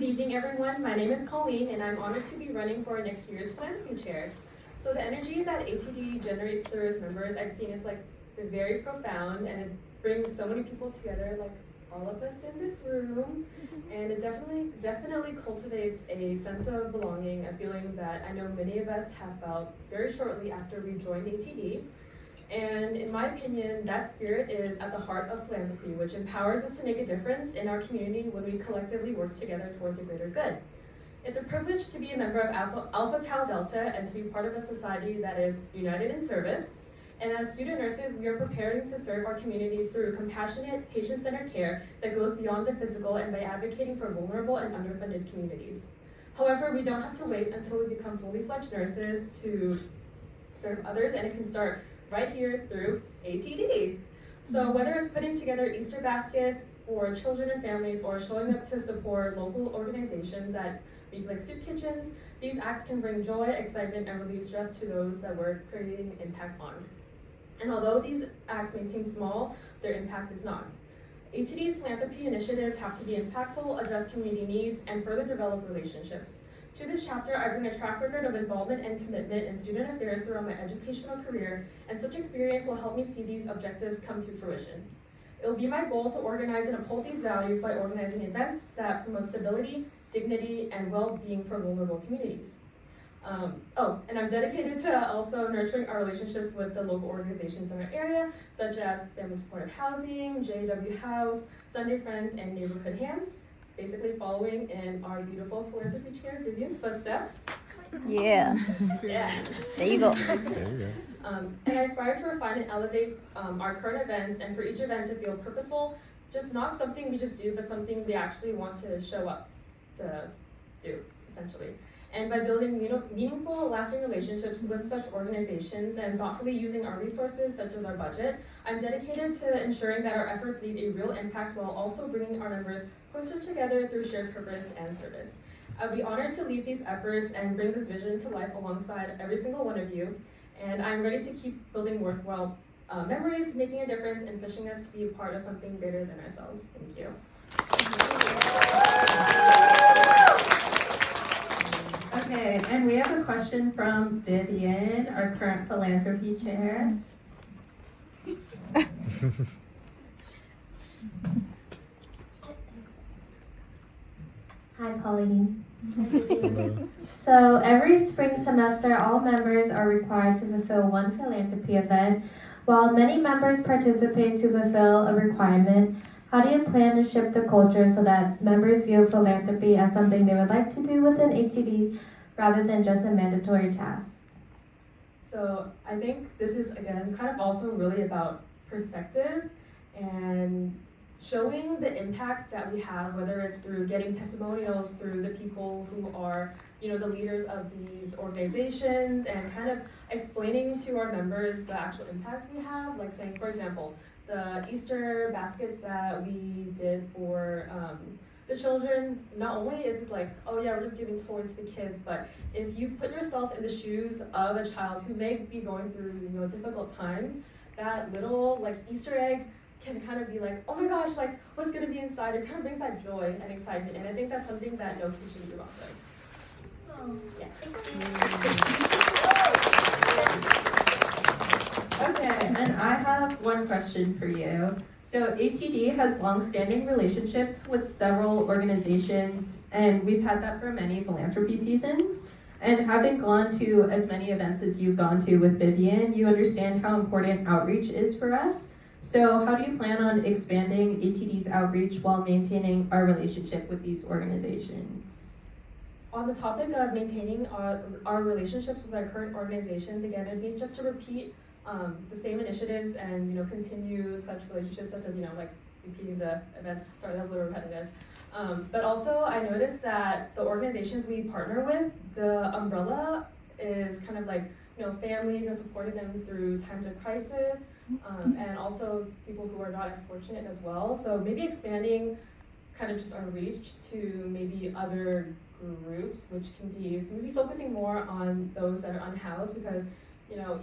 evening, everyone. My name is Pauline, and I'm honored to be running for next year's Philanthropy Chair. So the energy that ATD generates through its members, I've seen is very profound, and it brings so many people together, like all of us in this room. And it definitely cultivates a sense of belonging, a feeling that I know many of us have felt very shortly after we joined ATD. And in my opinion, that spirit is at the heart of philanthropy, which empowers us to make a difference in our community when we collectively work together towards a greater good. It's a privilege to be a member of Alpha Tau Delta and to be part of a society that is united in service. And as student nurses, we are preparing to serve our communities through compassionate, patient-centered care that goes beyond the physical and by advocating for vulnerable and underfunded communities. However, we don't have to wait until we become fully fledged nurses to serve others, and it can start right here through ATD. So whether it's putting together Easter baskets for children and families or showing up to support local organizations at maybe like soup kitchens, these acts can bring joy, excitement, and relieve stress to those that we're creating impact on. And although these acts may seem small, their impact is not. ATD's philanthropy initiatives have to be impactful, address community needs, and further develop relationships. To this chapter, I bring a track record of involvement and commitment in student affairs throughout my educational career, and such experience will help me see these objectives come to fruition. It will be my goal to organize and uphold these values by organizing events that promote stability, dignity, and well-being for vulnerable communities. And I'm dedicated to also nurturing our relationships with the local organizations in our area, such as Family Supported Housing, JW House, Sunday Friends, and Neighborhood Hands, basically following in our beautiful philanthropy chair, Vivian's footsteps. Yeah. Yeah. There you go. There you go. And I aspire to refine and elevate our current events, and for each event to feel purposeful, just not something we just do, but something we actually want to show up to do, essentially. And by building meaningful, lasting relationships with such organizations and thoughtfully using our resources, such as our budget, I'm dedicated to ensuring that our efforts leave a real impact while also bringing our members closer together through shared purpose and service. I'd be honored to lead these efforts and bring this vision to life alongside every single one of you. And I'm ready to keep building worthwhile memories, making a difference, and pushing us to be a part of something greater than ourselves. Thank you. Okay, and we have a question from Vivian, our current philanthropy chair. Hi, Pauline. Hello. So every spring semester, all members are required to fulfill one philanthropy event. While many members participate to fulfill a requirement, how do you plan to shift the culture so that members view philanthropy as something they would like to do within ATD rather than just a mandatory task? So I think this is, again, kind of also really about perspective and showing the impact that we have, whether it's through getting testimonials through the people who are, the leaders of these organizations, and kind of explaining to our members the actual impact we have, like saying, for example, the Easter baskets that we did for the children. Not only is it like, oh yeah, we're just giving toys to kids, but if you put yourself in the shoes of a child who may be going through difficult times, that little Easter egg can kind of be like, oh my gosh, what's gonna be inside? It kind of brings that joy and excitement, and I think that's something that no kid should be robbed of. Yeah. Okay, and I have one question for you. So ATD has long-standing relationships with several organizations, and we've had that for many philanthropy seasons. And having gone to as many events as you've gone to with Vivian, you understand how important outreach is for us. So how do you plan on expanding ATD's outreach while maintaining our relationship with these organizations? On the topic of maintaining our relationships with our current organizations, again, it'd be just to repeat the same initiatives and continue such relationships, such as repeating the events. Sorry, that was a little repetitive. But also, I noticed that the organizations we partner with, the umbrella is kind of families and supporting them through times of crisis, and also people who are not as fortunate as well. So maybe expanding kind of just our reach to maybe other groups, which can be maybe focusing more on those that are unhoused, because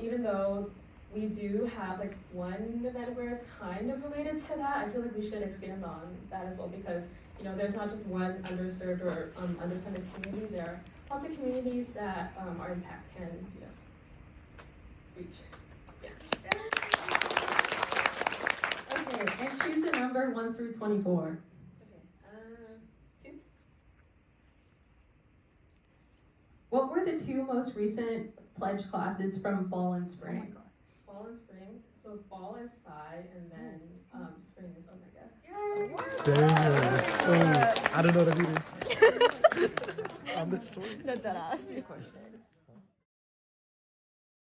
even though we do have like one event where it's kind of related to that. I feel like we should expand on that as well because there's not just one underserved or underfunded community. There are lots of communities that our impact can reach. Yeah. Okay, and choose a number 1 through 24. Okay. 2. What were the 2 most recent pledge classes from fall and Oh my spring? god. Fall and spring. So fall is Psy and then spring is Omega. Dang. Oh, I don't know what that means. I'm the story. No, that asked me a question.